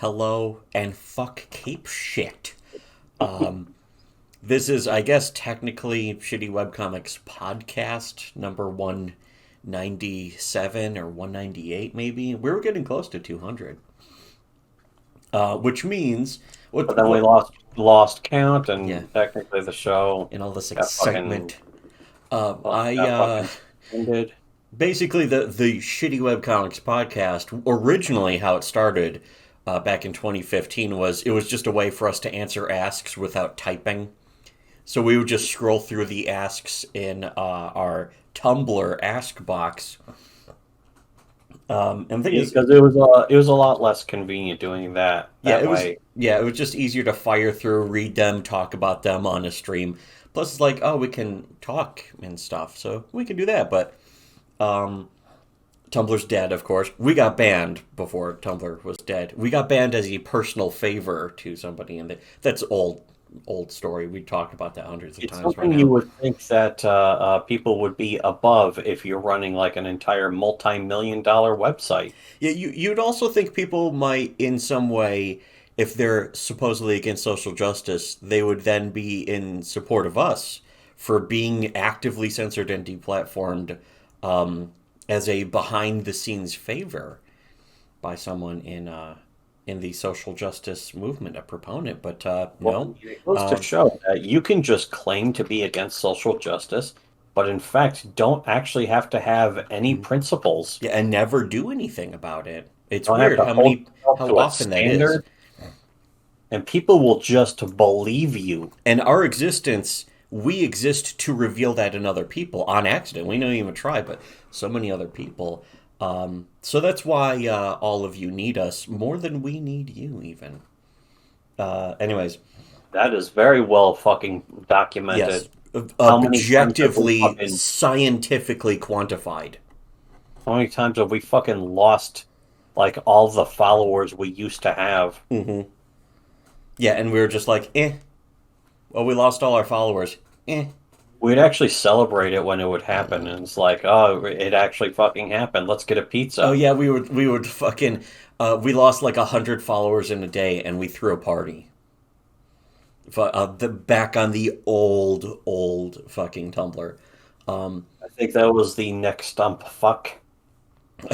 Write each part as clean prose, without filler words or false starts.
hello, and fuck Cape shit. Um, this is, I guess, technically Shitty Webcomics podcast number 197 or 198, maybe. We were getting close to 200. Which means, But then we lost count, yeah, and technically the show and all this got fucking excitement. I, got fucking ended. basically, the Shitty Webcomics podcast, originally how it started back in 2015, was it was just a way for us to answer asks without typing. So we would just scroll through the asks in our Tumblr ask box. And the thing is, Because it was a lot less convenient doing that yeah, that way. it was just easier to fire through, read them, talk about them on a stream. Plus, it's like, oh, we can talk and stuff, so we can do that. But um, Tumblr's dead, of course. We got banned before Tumblr was dead. We got banned as a personal favor to somebody, and that's old story. We talked about that hundreds of It's times by something you now. would think that people would be above if you're running like an entire multi-million-dollar website. Yeah, you'd also think people might, in some way, if they're supposedly against social justice, they would then be in support of us for being actively censored and deplatformed as a behind-the-scenes favor by someone in the social justice movement, a proponent. But Well, no, it goes to um, show that you can just claim to be against social justice, but in fact don't actually have to have any principles. yeah, and never do anything about it. It's You don't have weird to hold yourself how to a often that is. standard, and people will just believe you. And our existence, we exist to reveal that in other people on accident. We don't even try, but so many other people. So that's why all of you need us more than we need you, even. Anyways, That is very well fucking yes, documented. How many times have we objectively, fucking scientifically quantified. how many times have we fucking lost like all the followers we used to have? Yeah, and we were just like, eh. Well, we lost all our followers. Eh. We'd actually celebrate it when it would happen, and it's like, oh, it actually fucking happened. Let's get a Oh pizza. yeah, we would fucking we lost like 100 followers in a day, and we threw a party. The back on the old fucking Tumblr. I think that was the next stump fuck.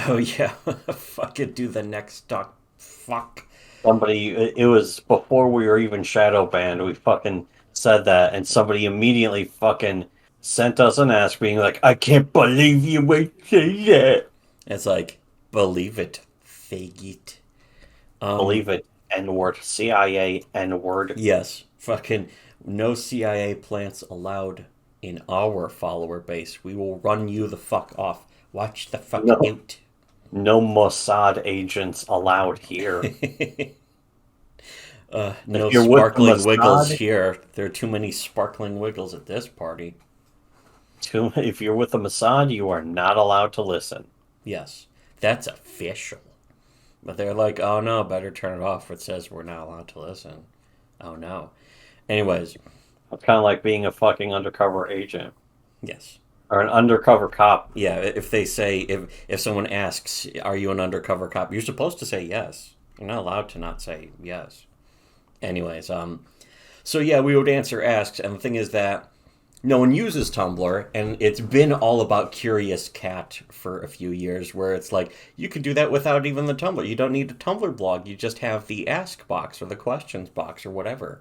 Oh yeah, fucking do the next stock. Fuck. Somebody, it was before we were even shadow banned. We fucking said that, and somebody immediately fucking sent us an ask being like, I can't believe you would say that. It's like believe it, faggot. Um, Believe it, N word. CIA N word. yes, fucking no CIA plants allowed in our follower base. We will run you the fuck off. Watch the fuck No, out. no Mossad agents allowed here. No If you're with the sparkling wiggles Mossad, here. There are too many sparkling wiggles at this party. if you're with the Mossad, you are not allowed to listen. Yes, that's official. But they're like, oh no, better turn it off. It says we're not allowed to listen. Oh no. Anyways, It's kind of like being a fucking undercover agent yes. or an undercover cop. Yeah, if they say, if someone asks, are you an undercover cop? You're supposed to say yes. You're not allowed to not say yes. Anyways, so yeah, we would answer asks, and the thing is that no one uses Tumblr, and it's been all about Curious Cat for a few years, where it's like you can do that without even the Tumblr. You don't need a Tumblr blog. You just have the ask box or the questions box or whatever.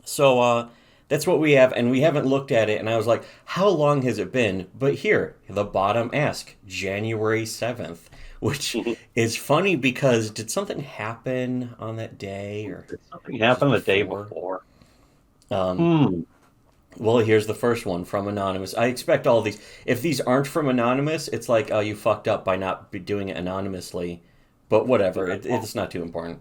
So that's what we have, and we haven't looked at it. And I was like, how long has it been? But here, the bottom ask, January 7th, which is funny because did something happen on that day or Something was it happened the day before? before. Um, Hmm. well, here's the first one from Anonymous. I expect all these. If these aren't from Anonymous, it's like, oh, you fucked up by not doing it anonymously. But whatever, it's not too important.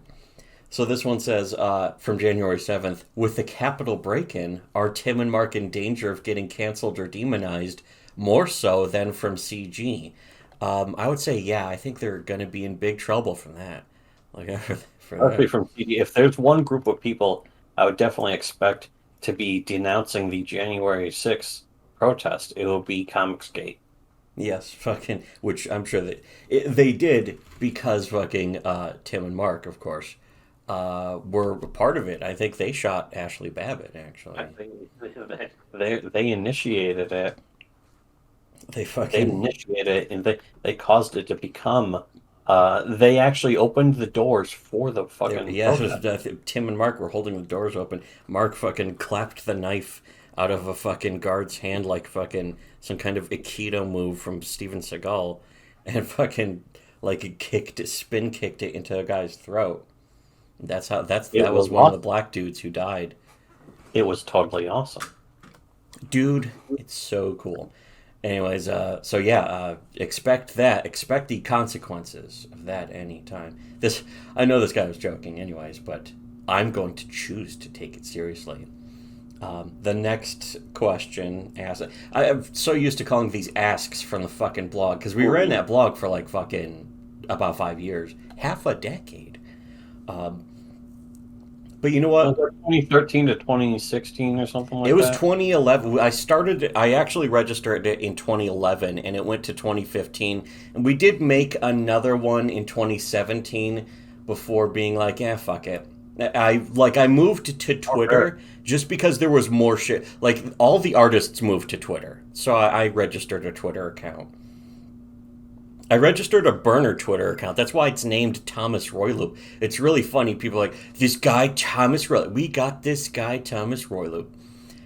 So this one says from January 7th, with the Capitol break-in, are Tim and Mark in danger of getting canceled or demonized more so than from CG? I would say, yeah, I think they're going to be in big trouble from that. Like, for Especially that. from CD. If there's one group of people I would definitely expect to be denouncing the January 6th protest, it will be Comicsgate. Yes, fucking, which I'm sure that they did because fucking Tim and Mark, of course, were a part of it. I think they shot Ashley Babbitt, I actually. think they initiated it. They They fucking, initiated it, and they caused it to become. They actually opened the doors for the fucking yeah, protest. Tim and Mark were holding the doors open. Mark fucking clapped the knife out of a fucking guard's hand like fucking some kind of Aikido move from Steven Seagal, and fucking like spin kicked it into a guy's throat. It That was was one of the awesome. black dudes who died. It was totally awesome. Dude, it's so cool. Anyways, so yeah, expect that. Expect the consequences of that anytime. This, I know this guy was joking, anyways, but I'm going to choose to take it seriously. The next question asks, I'm so used to calling these asks from the fucking blog because we ran Ooh. that blog for like fucking about 5 years, half a decade. But you know Was what? it 2013 to 2016 or something It like was that? 2011. I actually registered it in 2011 and it went to 2015. And we did make another one in 2017 before being like, yeah, fuck it. I moved to Oh, really? Twitter just because there was more shit. Like all the artists moved to Twitter. So I registered a Twitter account. I registered a burner Twitter account. That's why it's named Thomas Royloop. It's really funny. People are like, this guy Thomas Royloop. We got this guy Thomas Royloop.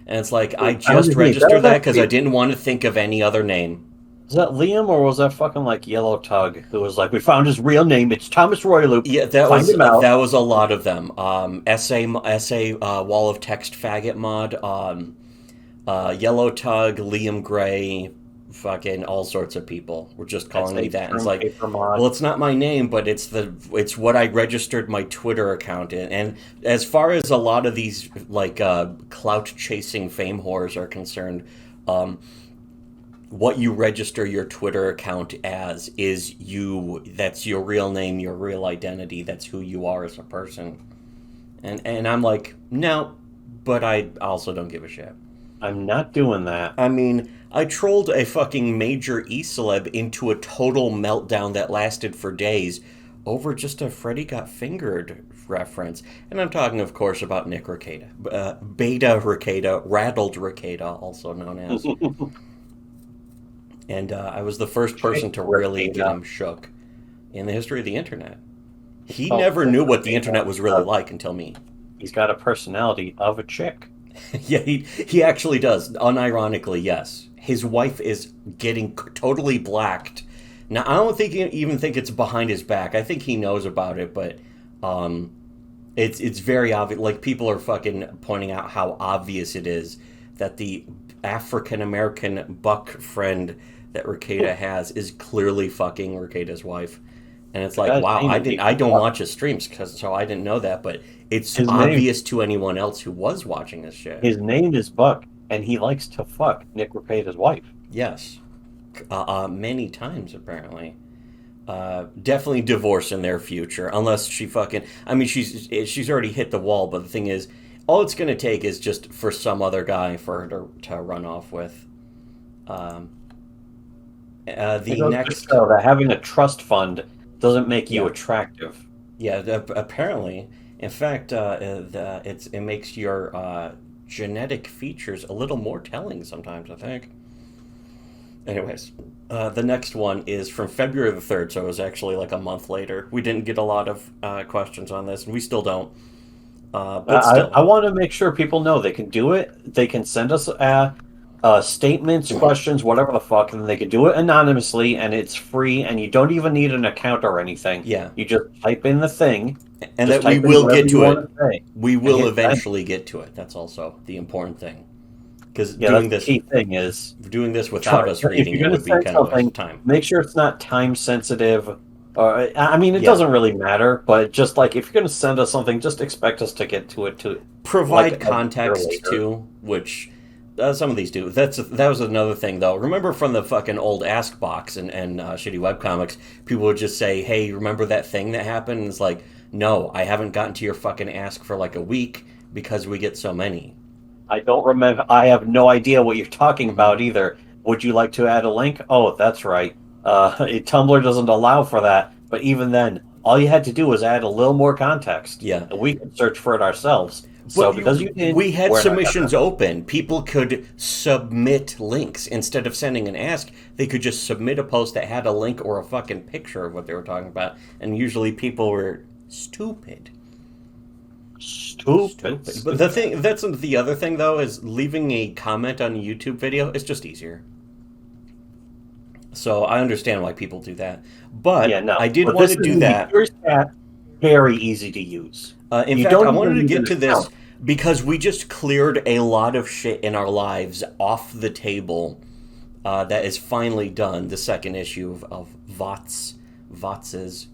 And it's like, I I was just gonna say, that registered was that because I actually, didn't want to think of any other name. was that Liam or was that fucking like Yellow Tug who was like, we found his real name. It's Thomas Royloop. Yeah, Find him out. that was a lot of them. Essay wall of text faggot mod, Yellow Tug, Liam Gray, fucking all sorts of people were just calling me Essay that. And it's Shroom like, Paper Mod. well, it's not my name, but it's what I registered my Twitter account in. And as far as a lot of these like clout chasing fame whores are concerned, um, what you register your Twitter account as is you. That's your real name, your real identity. That's who you are as a person. And I'm like, no, but I also don't give a shit. I'm not doing that. I mean, I trolled a fucking major e-celeb into a total meltdown that lasted for days over just a Freddy Got Fingered reference. And I'm talking, of course, about Nick Rekieta. Beta Rekieta, Rattled Rekieta, also known as. And I was the first Chick person to really get Rekieta. him shook in the history of the internet. It's He called never Chick knew what the Rekieta. internet was really like until me. He's got a personality of a chick. Yeah, he actually does. Unironically, yes. His wife is getting totally blacked. Now, I don't think even think it's behind his back. I think he knows about it, but um, it's very obvious. Like people are fucking pointing out how obvious it is that the African American buck friend that Rekieta has is clearly fucking Rekieta's wife. And it's The like, guy's wow, name is I even don't Buck. watch his streams so I didn't know that, but it's His name obvious to anyone else who was watching this shit. his name is Buck, and he likes to fuck Nick Rekieta's wife. Yes, many times apparently. Definitely divorce in their future, unless she fucking. I mean, she's already hit the wall. But the thing is, all it's gonna take is just for some other guy for her to run off with. Um, It the goes to next, show that having a trust fund doesn't make you yeah, attractive. yeah. Apparently, in fact, it makes your genetic features a little more telling sometimes. I think. Anyways, the next one is from February the 3rd, so it was actually like a month later. We didn't get a lot of questions on this, and we still don't. But I still, want to make sure people know they can do it. They can send us statements, questions, whatever the fuck, and they can do it anonymously, and it's free, and you don't even need an account or anything. yeah. You just type in the thing, And just that we type in will whatever get you to want it. to say, We and will hit send. eventually get to it. That's also the important thing. Because Yeah, that's the key thing is doing this without try us if reading you're it going to would be send kind of a waste something, of time. make sure it's not time sensitive. Or I mean, it Yeah. doesn't really matter, but just like if you're going to send us something, just expect us to get to it like Provide a year context later. too, which some of these do. That was another thing though. Remember from the fucking old Ask box and shitty webcomics, people would just say, "Hey, remember that thing that happened?" And it's like, no, I haven't gotten to your fucking Ask for like a week because we get so many. I don't remember. I have no idea what you're talking Hmm. about either. Would you like to add a link? Oh, that's right. Tumblr doesn't allow for that. But even then, all you had to do was add a little more context, Yeah. and we could search for it ourselves. So But because you didn't, we had we're not submissions gonna. open. People could submit links. Instead of sending an ask, they could just submit a post that had a link or a fucking picture of what they were talking about. And usually people were stupid. Stupid. But the thing, that's the other thing though, is leaving a comment on a YouTube video is just easier. So I understand why people do that. But Yeah, no. I did But want this to is do that. your stat, very easy to use. In You fact, don't I even wanted to need get an to this account. because we just cleared a lot of shit in our lives off the table. That is finally done. The second issue of VOTS's.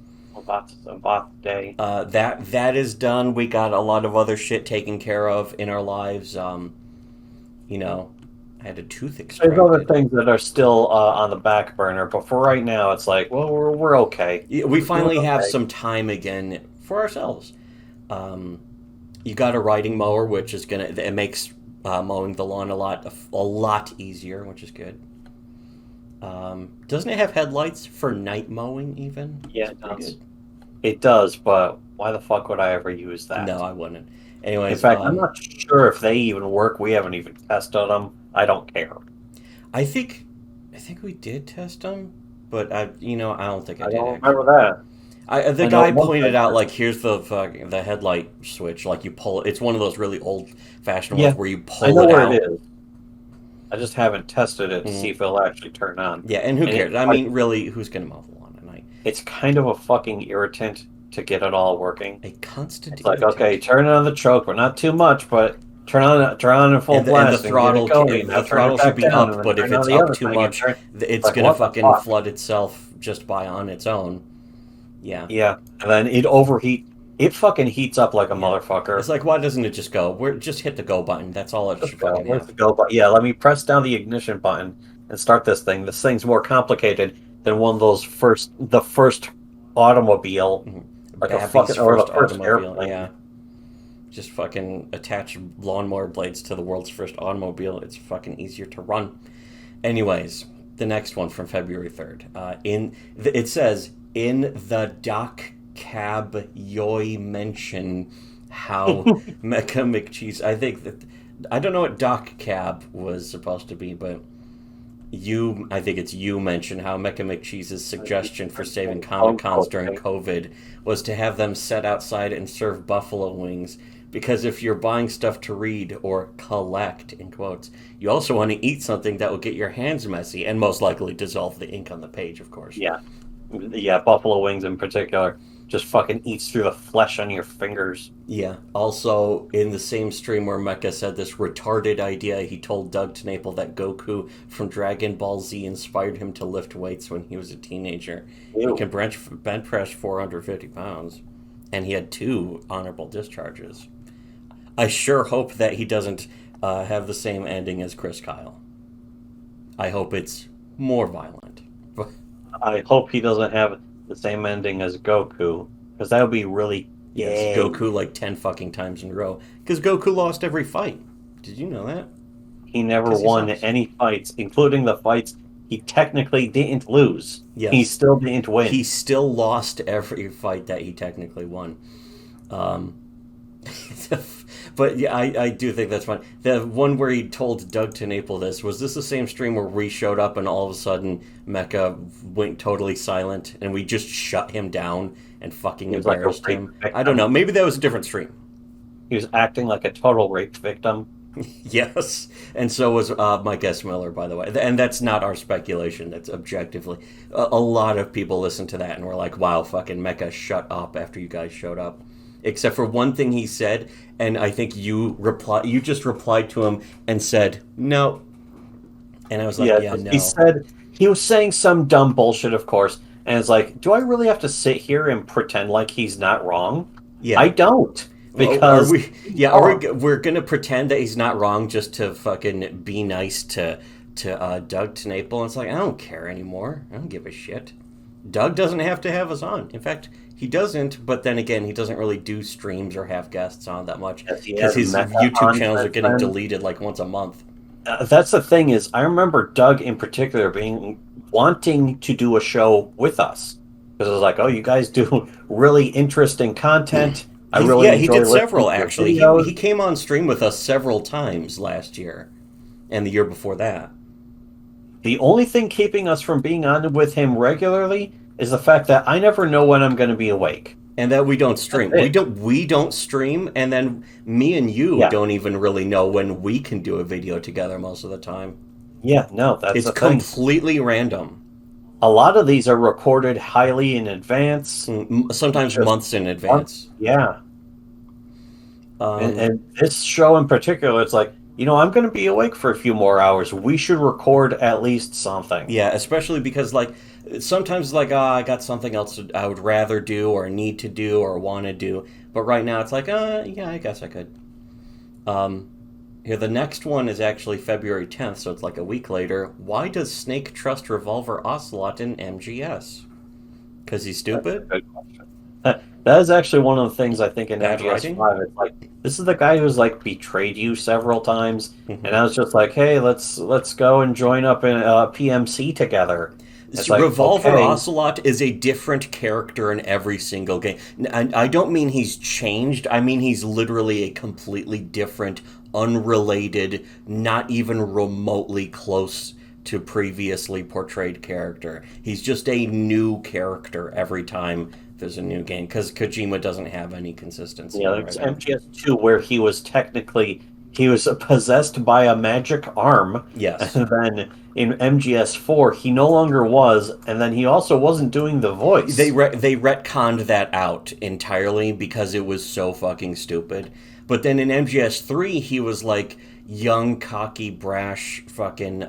About day. That is done. We got a lot of other shit taken care of in our lives. You know, I had a tooth There's other extracted. things that are still on the back burner, but for right now, it's like, well, we're okay. We We're doing finally have okay. some time again for ourselves. You got a riding mower, which is gonna it makes mowing the lawn a lot easier, which is good. Doesn't it have headlights for night mowing even? Yeah, It's it pretty does. good. It does, but why the fuck would I ever use No, that? I wouldn't. In Anyways, fact, I'm not sure if they even work. We haven't even tested them. I don't care. I think I think we did test them, but I don't think I I did don't remember actually. that. The I know guy once pointed I out did. like here's the headlight switch, like you pull it. It's one of those really old fashioned ones Yeah, where you I pull know it where it out. is. I just haven't tested it to see Mhm. if it'll actually turn on. Yeah, and who And cares? I mean, really, who's gonna mow the lawn at night? it's kind of a fucking irritant to get it all working. A constant It's like, okay, irritant. turn on the choke, but not too much, but turn on in full And the blast and get it going. Now the turn it throttle should back be down and up, then but if turn on it's the up other too thing and much, turn. It's it's like, gonna what the fucking fuck? flood itself just by on its own. Yeah, Yeah, and then it overheat. It fucking heats up like a yeah. It's motherfucker. like, why doesn't it just go? We're just hit the go button. That's all it Let's should go. fucking Where's have. the go button? Yeah, let me press down the ignition button and start this thing. This thing's more complicated than one of those the first automobile, like a Babby's fucking, or the first first automobile. Yeah, airplane. just fucking attach lawnmower blades to the world's first automobile. It's fucking easier to run. Anyways, the next one from February 3rd. It says in the doc cab yoy mention how Mecha McCheese. I don't know what doc cab was supposed to be, but I think it's you mentioned how Mecha McCheese's suggestion for saving Comic Cons during COVID was to have them set outside and serve buffalo wings. Because if you're buying stuff to read or collect, in quotes, you also want to eat something that will get your hands messy and most likely dissolve the ink on the page, of course. Yeah, yeah, buffalo wings in particular just fucking eats through the flesh on your fingers. Yeah. Also, in the same stream where Mecha said this retarded idea, he told Doug TenNapel that Goku from Dragon Ball Z inspired him to lift weights when he was a teenager. He Ew. can bench press 450 pounds, and he had 2 honorable discharges. I sure hope that he doesn't have the same ending as Chris Kyle. I hope it's more violent. I hope he doesn't have the same ending as Goku, because that would be really Yes, gay. Goku like 10 fucking times in a row. Because Goku lost every fight. Did you know that? He never 'Cause he won sucks. any fights, including the fights he technically didn't lose. He Yes. still didn't win. He still lost every fight that he technically won. Um, but yeah, I do think that's fun. The one where he told Doug TenNapel this, was this the same stream where we showed up and all of a sudden Mecha went totally silent and we just shut him down and fucking He was like a embarrassed rape him? victim. I don't know. Maybe that was a different stream. He was acting like a total rape victim. Yes, and so was Mike S. Miller, by the way. And that's not our speculation. That's objectively. A lot of people listened to that and were like, wow, fucking Mecha, shut up after you guys showed up. Except for one thing he said, and I think you just replied to him and said, no. And I was like, Yeah, yeah, he no. said he was saying some dumb bullshit, of course, and it's like, do I really have to sit here and pretend like he's not wrong? Yeah. I don't, Are because we? Yeah, we're gonna pretend that he's not wrong just to fucking be nice to Doug TenNapel. And it's like I don't care anymore. I don't give a shit. Doug doesn't have to have us on. In fact, he doesn't. But then again, he doesn't really do streams or have guests on that much Yes, he because has his Mecha YouTube on channels are since getting then. deleted like once a month. That's the thing is, I remember Doug in particular being wanting to do a show with us because I was like, "Oh, you guys do really interesting content. I really He enjoy did listening several to your actually. He videos." came on stream with us several times last year and the year before that. The only thing keeping us from being on with him regularly is the fact that I never know when I'm going to be awake. And that we don't That's stream. it. We don't stream, and then me and you Yeah, don't even really know when we can do a video together most of the time. yeah, no, that's It's the thing. completely random. A lot of these are recorded highly in advance. Sometimes Just months in one, advance. yeah. Um, And this show in particular, it's like, I'm going to be awake for a few more hours. We should record at least something. yeah, especially because like sometimes like I got something else I would rather do or need to do or want to do, but right now it's like yeah, I guess I could. Um, Here, the next one is actually February 10th, so it's like a week later. Why does Snake trust Revolver Ocelot in MGS? Because he's That's a stupid? good question. That is actually one of the things I think in Bad MGS writing? 5. It's like this is the guy who's like betrayed you several times, and I Hmm. was just like, hey, let's go and join up in PMC together. It's like, Revolver okay, Ocelot is a different character in every single game. I don't mean he's changed, I mean he's literally a completely different, unrelated, not even remotely close to previously portrayed character. He's just a new character every time there's a new game because Kojima doesn't have any consistency yeah, in there's writing. MGS2 where he was possessed by a magic arm, and Yes. then in MGS4 he no longer was, and then he also wasn't doing the voice. They retconned that out entirely because it was so fucking stupid. But then in MGS3, he was like young, cocky, brash, fucking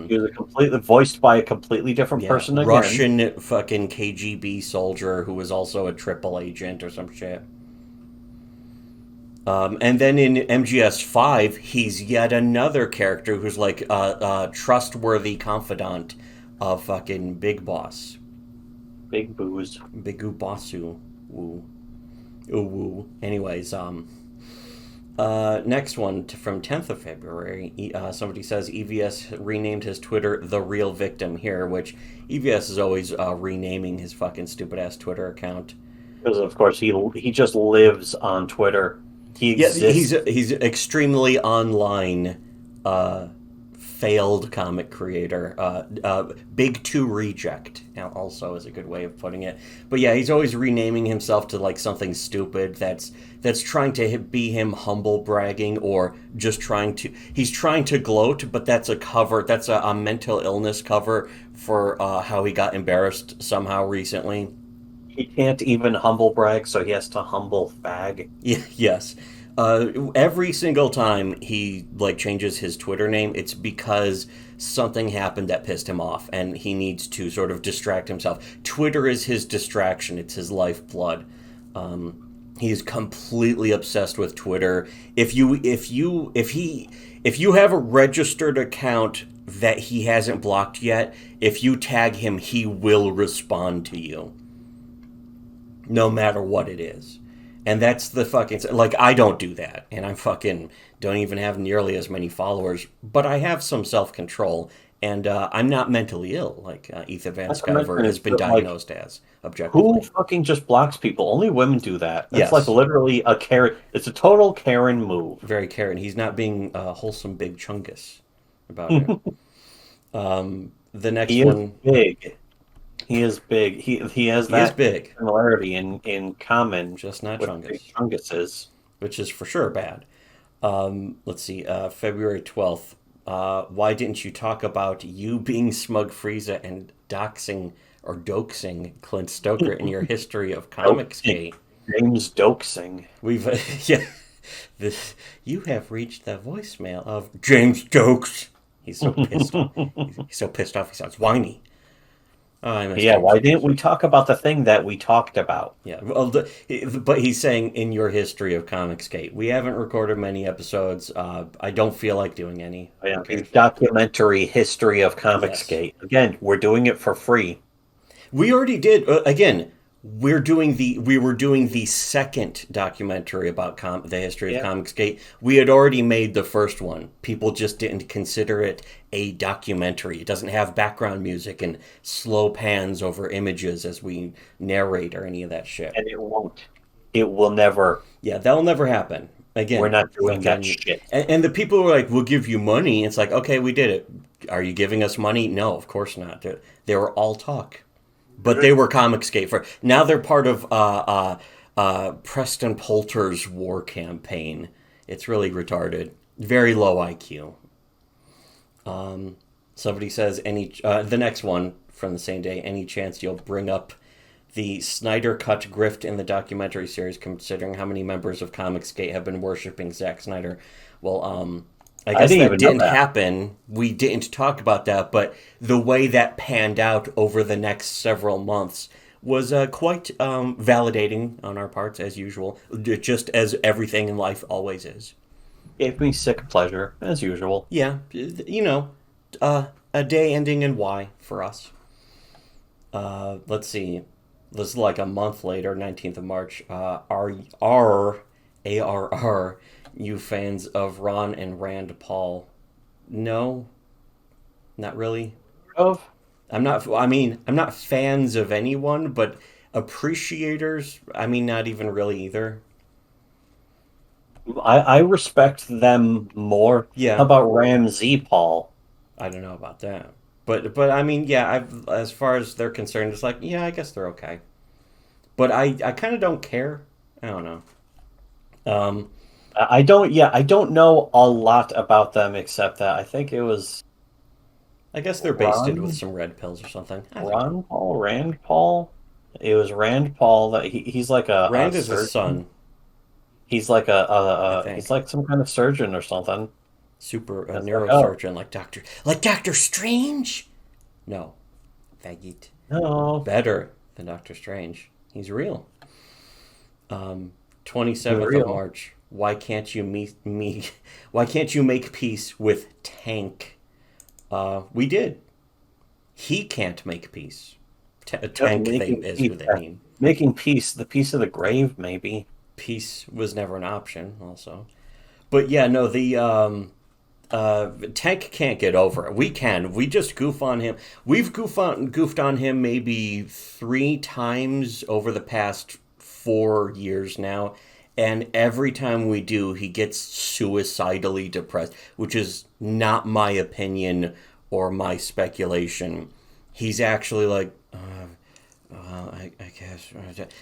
He was a completely voiced by a completely different yeah, person again. Russian fucking KGB soldier who was also a triple agent or some shit. And then in MGS5, he's yet another character who's like a trustworthy confidant of fucking Big Boss. Big booze. Bigu Bossu. Woo. Ooh, woo. Anyways, next one from 10th of February. Somebody says EVS renamed his Twitter The Real Victim here, which EVS is always renaming his fucking stupid ass Twitter account. Because of course he just lives on Twitter. He Yeah, exists. he's extremely online, failed comic creator. Big Two Reject also is a good way of putting it. But yeah, he's always renaming himself to like something stupid that's trying to be him humble bragging or just trying to he's trying to gloat, but that's a cover. That's a mental illness cover for how he got embarrassed somehow recently. He can't even humble brag, so he has to humble fag. Yeah, yes. Every single time he like changes his Twitter name, it's because something happened that pissed him off, and he needs to sort of distract himself. Twitter is his distraction; it's his lifeblood. He's completely obsessed with Twitter. If you have a registered account that he hasn't blocked yet, if you tag him, he will respond to you no matter what it is. And that's the fucking like I don't do that, and I'm fucking don't even have nearly as many followers, but I have some self control, and I'm not mentally ill like Ethan Van Not to mention, Sciver has it's been like diagnosed as who objectively. fucking just blocks people? Only women do that. That's like Yes, literally a Karen. It's a total Karen move. very Karen. He's not being wholesome big chungus about it. The next He is one, big. He is big. He has he is that big, similarity in common just not with Big chungus, Chunguses. which is for sure bad. Let's see, February 12th. Why didn't you talk about you being Smug Frieza and doxing or doxing Clint Stoker in your history of Doxing. Comicsgate? James Doxing. We've, yeah, this, you have reached the voicemail of James Dokes. He's so pissed off. He's so pissed off, he sounds whiny. Oh, I miss Yeah, James why didn't Dokes. we talk about the thing that we talked about? Yeah, well, but he's saying in your history of Comicsgate. We haven't recorded many episodes. I don't feel like doing any. Yeah, Okay. the documentary history of Yes. Comicsgate. Again, we're doing it for free. We already did. Again, we were doing the second documentary about the history of Yeah. Comicsgate. We had already made the first one. People just didn't consider it a documentary. It doesn't have background music and slow pans over images as we narrate or any of that shit. And it won't. It will never. Yeah, that'll never happen. We're Again, not doing that shit. and the people who are like, "We'll give you money." It's like, okay, we did it. Are you giving us money? No, of course not. They were all talk. But they were Comicsgate for now. They're part of Preston Poulter's war campaign. It's really retarded. Very low IQ. Somebody says the next one from the same day. Any chance you'll bring up the Snyder cut grift in the documentary series? Considering how many members of Comicsgate have been worshiping Zack Snyder. Well, I guess that didn't happen. We didn't talk about that, but the way that panned out over the next several months was quite validating on our parts, as usual, just as everything in life always is. Gave me sick pleasure, as usual. Yeah, a day ending in Y for us. Let's see. This is like a month later, 19th of March. ARR, you fans of Ron and Rand Paul? No, not really. Of I'm not. I mean, I'm not fans of anyone, but appreciators. I mean, not even really either. I respect them more. Yeah, How about Ramsey Paul? I don't know about that, but I mean, yeah. As far as they're concerned, it's like, yeah, I guess they're okay. But I kind of don't care. I don't know. I don't. Yeah, I don't know a lot about them except that I think it was I guess they're basted with some red pills or something. Rand Paul. It was Rand Paul that he's like Rand a is his son. He's like I think. he's like some kind of surgeon or something. Super That's neurosurgeon, like Doctor Strange. No, faggot. No, Better than Doctor Strange. He's real. 27th real. of March. Why can't you Why can't you make peace with Tank? We did. He can't make peace. Tank is who they mean. Making peace, the peace of the grave, maybe. Peace was never an option, also. But yeah, no, the Tank can't get over it. We can. We just goof on him. We've goofed on him maybe 3 times over the past 4 years now. And every time we do, he gets suicidally depressed, which is not my opinion or my speculation. He's actually like, I guess.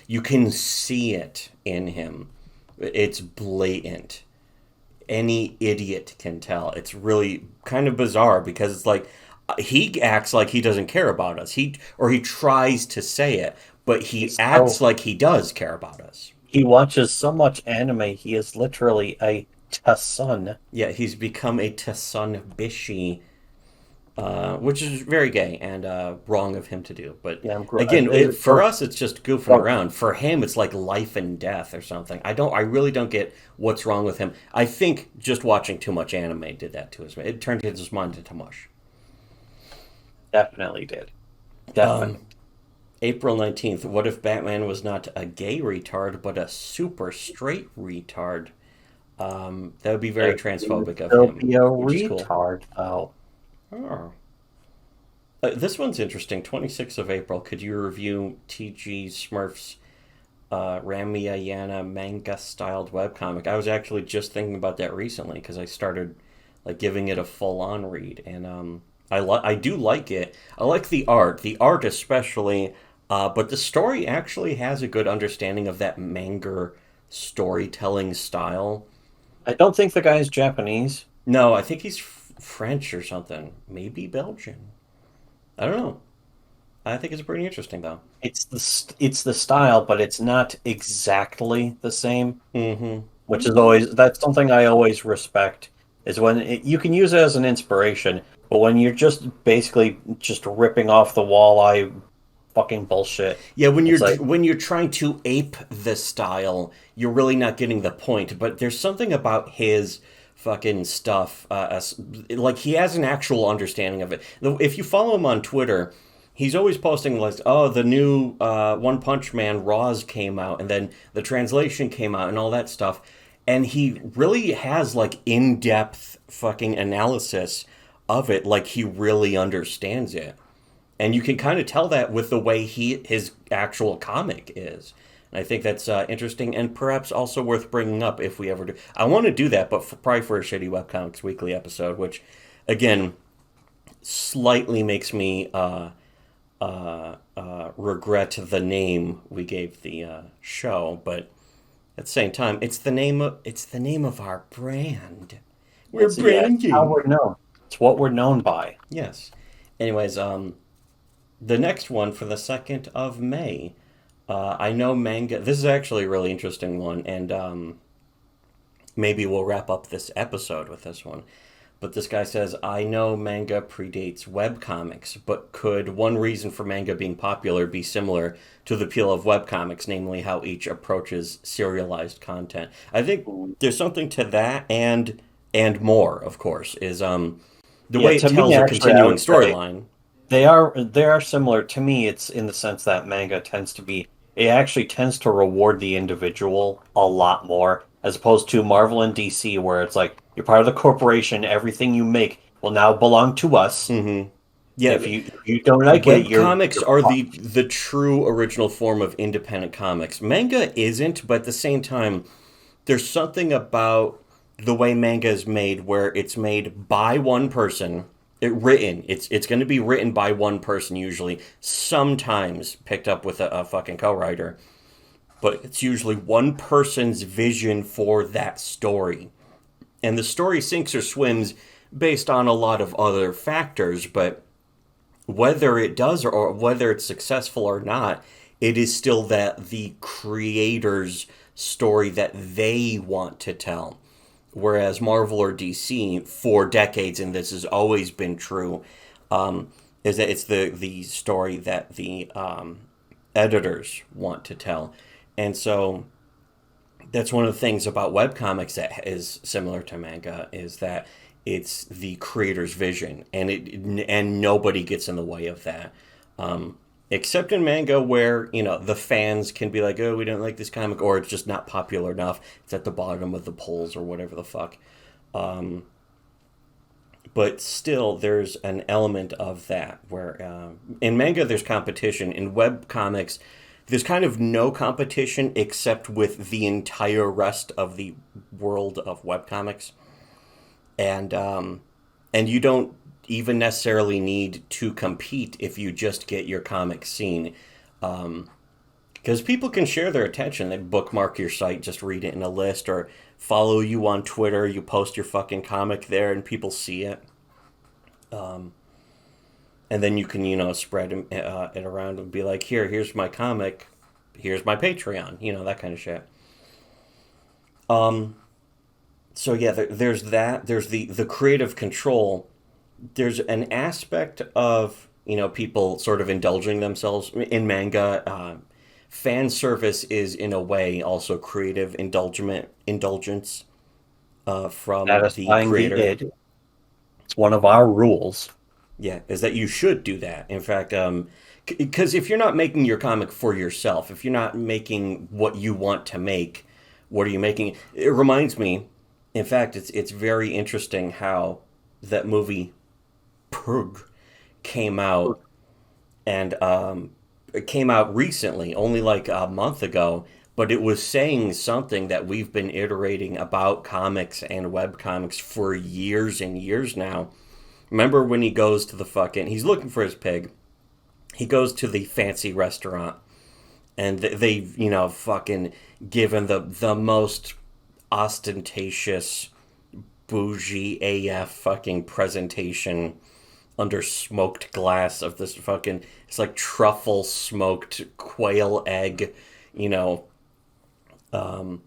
You can see it in him. It's blatant. Any idiot can tell. It's really kind of bizarre because it's like he acts like he doesn't care about us. He tries to say it, but he acts like he does care about us. He watches so much anime, he is literally a Tassun. Yeah, he's become a Tassun bishi, which is very gay and wrong of him to do. But yeah, again, for us, it's just goofing around. For him, it's like life and death or something. I really don't get what's wrong with him. I think just watching too much anime did that to his mind. It turned his mind into mush. Definitely did. Definitely. April 19th, what if Batman was not a gay retard, but a super straight retard? That would be very transphobic of him. He'll be a retard, though. Oh. This one's interesting. 26th of April, could you review T.G. Smurf's Ramayana manga-styled webcomic? I was actually just thinking about that recently because I started like giving it a full-on read, and I do like it. I like the art especially. But the story actually has a good understanding of that manga storytelling style. I don't think the guy's Japanese. No, I think he's French or something. Maybe Belgian. I don't know. I think it's pretty interesting, though. It's the style, but it's not exactly the same. Mm-hmm. Which is that's something I always respect. Is when you can use it as an inspiration, but when you're just basically just ripping off the walleye fucking bullshit. Yeah, when you're trying to ape the style, you're really not getting the point. But there's something about his fucking stuff, like he has an actual understanding of it. If you follow him on Twitter, he's always posting like, oh, the new One Punch Man Raws came out, and then the translation came out, and all that stuff. And he really has like in depth fucking analysis of it, like he really understands it. And you can kind of tell that with the way his actual comic is. And I think that's interesting and perhaps also worth bringing up if we ever do. I want to do that, but probably for a Shitty Webcomics weekly episode, which, again, slightly makes me regret the name we gave the show, but at the same time, it's the name of our brand. We're It's how branding. we're known. It's what we're known by. Yes. Anyways, the next one for the 2nd of May. I know manga. This is actually a really interesting one, and maybe we'll wrap up this episode with this one. But this guy says, I know manga predates webcomics, but could one reason for manga being popular be similar to the appeal of webcomics, namely how each approaches serialized content? I think there's something to that, and more, of course, is the Yeah, way it to me, tells a actually, I continuing would say storyline. they are similar to me. It's in the sense that manga tends to be it actually tends to reward the individual a lot more as opposed to Marvel and DC where it's like you're part of the corporation, everything you make will now belong to us. Mm-hmm. Yeah, If you don't like it, web you're comics are fucked. the true original form of independent comics. Manga isn't, but at the same time, there's something about the way manga is made where it's made by one person. It's going to be written by one person usually, sometimes picked up with a fucking co-writer, but it's usually one person's vision for that story. And the story sinks or swims based on a lot of other factors, but whether it does or whether it's successful or not, it is still that the creator's story that they want to tell. Whereas Marvel or DC, for decades, and this has always been true, is that it's the story that the editors want to tell. And so that's one of the things about webcomics that is similar to manga is that it's the creator's vision, and nobody gets in the way of that. Except in manga, where the fans can be like, "Oh, we don't like this comic," or it's just not popular enough. It's at the bottom of the polls or whatever the fuck. But still, there's an element of that where in manga there's competition. In web comics, there's kind of no competition except with the entire rest of the world of webcomics, and you don't even necessarily need to compete if you just get your comic seen. Because people can share their attention. They bookmark your site, just read it in a list, or follow you on Twitter. You post your fucking comic there, and people see it. And then you can, spread it around and be like, here's my comic, here's my Patreon, that kind of shit. So yeah, there's that. There's the creative control. There's an aspect of people sort of indulging themselves in manga. Fan service is in a way also creative indulgence from the Satisfying the creator. id. It's one of our rules. Yeah, is that you should do that. In fact, because if you're not making your comic for yourself, if you're not making what you want to make, what are you making? It reminds me. In fact, it's very interesting how that movie Purg came out, and it came out recently, only like a month ago, but it was saying something that we've been iterating about comics and web comics for years and years now. Remember when he goes to he's looking for his pig. He goes to the fancy restaurant, and they've fucking given the most ostentatious bougie AF fucking presentation under smoked glass of this fucking, it's like truffle smoked quail egg, you know, A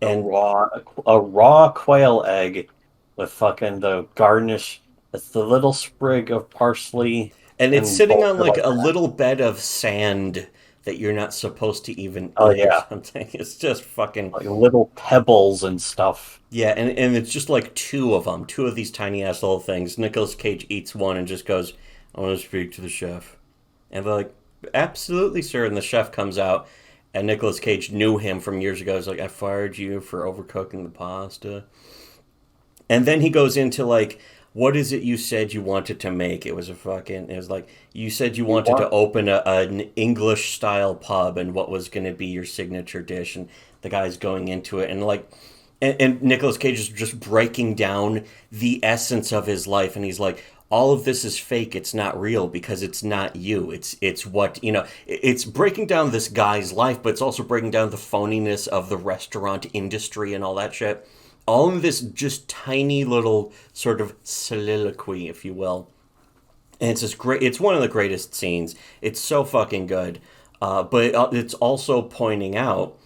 and raw a raw quail egg with fucking the garnish. It's the little sprig of parsley it's and sitting on butter like like a that. little bed of sand that you're not supposed to even Oh eat or yeah, something. It's just fucking, like little pebbles and stuff. yeah, and it's just like two of these tiny ass little things. Nicolas Cage eats one and just goes, "I want to speak to the chef." And they're like, absolutely, sir. And the chef comes out, and Nicolas Cage knew him from years ago. He's like, I fired you for overcooking the pasta. And then he goes into like, what is it you said you wanted to make? It was like, you said you You wanted want to open an English style pub, and what was going to be your signature dish. And the guy's going into it, and like, and Nicolas Cage is just breaking down the essence of his life. And he's like, all of this is fake. It's not real because it's not you. It's what, it's breaking down this guy's life, but it's also breaking down the phoniness of the restaurant industry and all that shit. All in this just tiny little sort of soliloquy, if you will. And it's just great. It's one of the greatest scenes. It's so fucking good. But it's also pointing out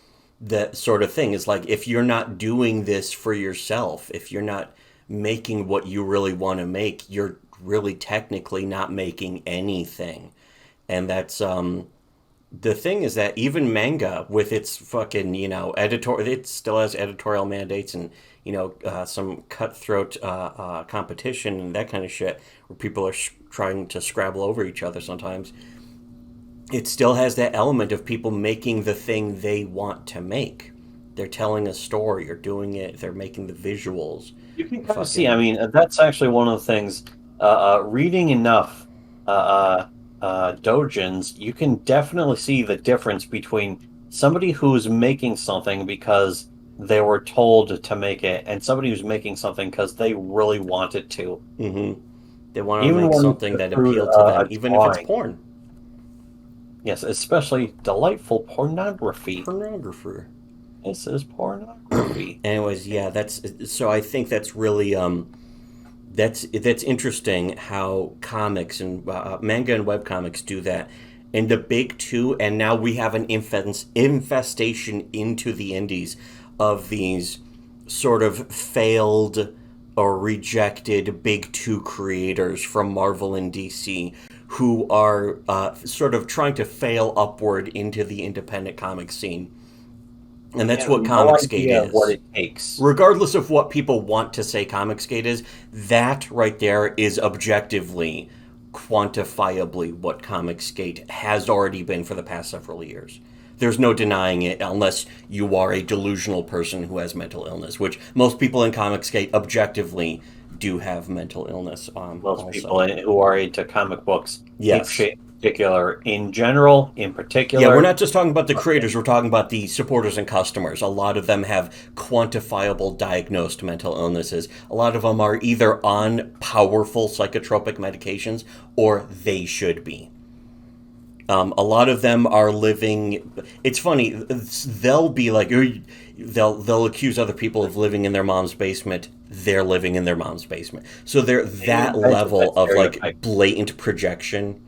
that sort of thing is like, if you're not doing this for yourself, if you're not making what you really want to make, you're really technically not making anything. And that's the thing is that even manga, with its fucking, editor, it still has editorial mandates and, some cutthroat competition and that kind of shit, where people are trying to scrabble over each other sometimes. It still has that element of people making the thing they want to make. They're telling a story or doing it. They're making the visuals. You can kind of see. I mean, that's actually one of the things. Reading enough doujins, you can definitely see the difference between somebody who's making something because they were told to make it, and somebody who's making something because they really wanted to. Mm-hmm. They want to Even make when something that through appealed to them, a even if it's drawing. porn. Yes, especially delightful pornography. Pornographer. This is pornography. Anyways, yeah, so I think that's really that's interesting how comics and manga and webcomics do that. And the big two, and now we have an infestation into the indies of these sort of failed or rejected big two creators from Marvel and DC who are sort of trying to fail upward into the independent comic scene. And that's what No Comicsgate idea what is. it takes. Regardless of what people want to say Comicsgate is, that right there is objectively, quantifiably what Comicsgate has already been for the past several years. There's no denying it unless you are a delusional person who has mental illness, which most people in Comicsgate objectively do have mental illness. Most Also. people who are into comic books, Yes. shit in particular, in general, in particular. Yeah, we're not just talking about the creators, we're talking about the supporters and customers. A lot of them have quantifiable diagnosed mental illnesses. A lot of them are either on powerful psychotropic medications or they should be. A lot of them are living. It's funny. They'll be like, they'll accuse other people of living in their mom's basement. They're living in their mom's basement. So they're that level of like blatant projection.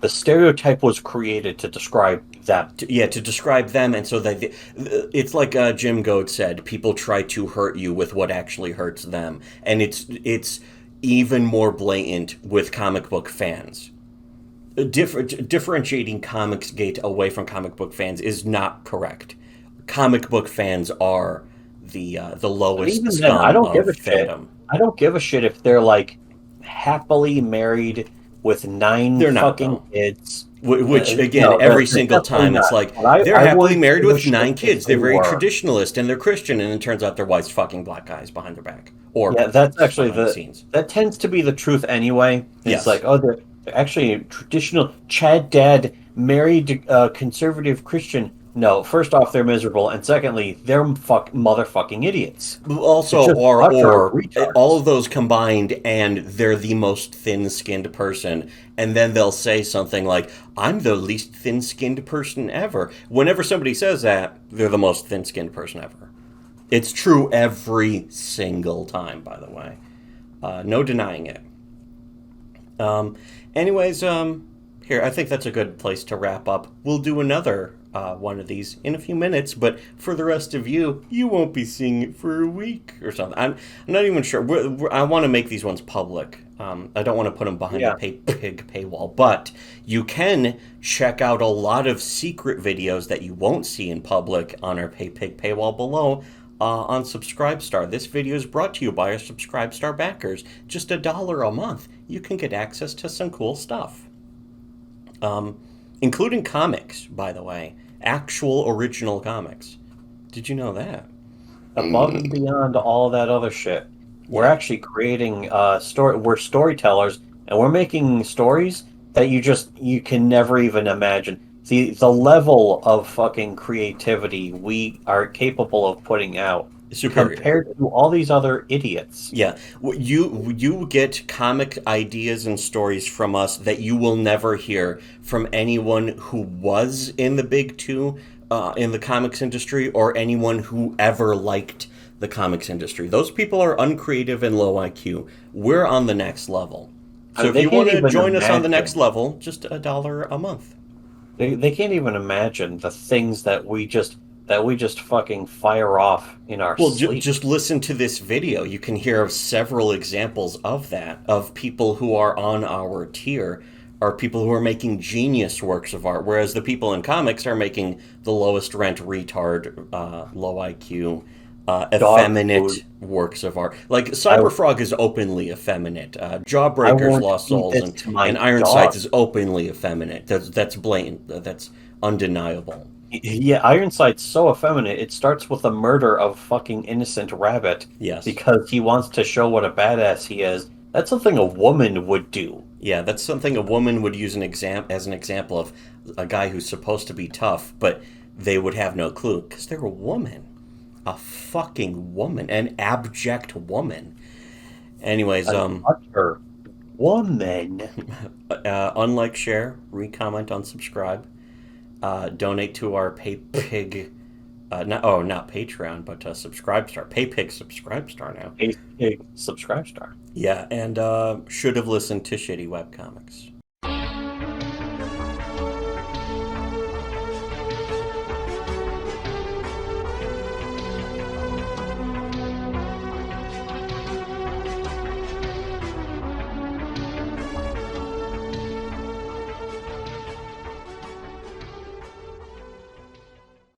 The stereotype was created to describe them. To describe them, and so that it's like Jim Goad said: people try to hurt you with what actually hurts them, and it's even more blatant with comic book fans. Differentiating Comicsgate away from comic book fans is not correct. Comic book fans are the lowest scum I don't give a fandom. shit. I don't give a shit if they're like happily married with 9 fucking kids. Which again, every single time it's like they're happily married with 9 kids. They're very traditionalist and they're Christian, and it turns out their wife's fucking black guys behind their back. Or yeah, that's actually scenes. That tends to be the truth anyway. It's yes. like, oh, they're actually a traditional Chad dad married conservative Christian. No, first off, they're miserable, and secondly, they're motherfucking idiots. Also, or all of those combined, and they're the most thin-skinned person, and then they'll say something like, "I'm the least thin-skinned person ever." Whenever somebody says that, they're the most thin-skinned person ever. It's true every single time, by the way. No denying it. Anyways, here, I think that's a good place to wrap up. We'll do another one of these in a few minutes, but for the rest of you, you won't be seeing it for a week or something. I'm not even sure. I want to make these ones public. I don't want to put them behind the pig paywall, but you can check out a lot of secret videos that you won't see in public on our pig paywall below. On Subscribestar. This video is brought to you by our Subscribestar backers. Just $1 a month. You can get access to some cool stuff. including comics, by the way, actual original comics. Did you know that? Above and beyond all that other shit, we're Yeah. actually creating story. We're storytellers, and we're making stories that you can never even imagine. The level of fucking creativity we are capable of putting out Superior. compared to all these other idiots. Yeah, you get comic ideas and stories from us that you will never hear from anyone who was in the big two in the comics industry or anyone who ever liked the comics industry. Those people are uncreative and low IQ. We're on the next level. So if They you can't want to even join us on the next imagine. level, just $1 a month. They can't even imagine the things that we just fucking fire off in our Well, sleep. just listen to this video. You can hear several examples of that, of people who are on our tier, are people who are making genius works of art, whereas the people in comics are making the lowest rent, retard, low IQ, Dog effeminate food. works of art. Like I Cyberfrog is openly effeminate. I Jawbreakers, won't Lost eat Souls, this and, to my and Iron Sights dog. is openly effeminate. That's blatant. That's undeniable. Yeah, Ironside's so effeminate. It starts with the murder of fucking innocent rabbit Yes. because he wants to show what a badass he is. That's something a woman would do. Yeah, that's something a woman would use as an example of a guy who's supposed to be tough, but they would have no clue because they're a woman, a fucking woman, an abject woman. Anyways, An utter woman. unlike, share, re-comment, unsubscribe, donate to our PayPig, not Patreon, but Subscribe Star, PayPig Subscribe Star now. A subscribe star. Yeah, and should have listened to Shitty Webcomics.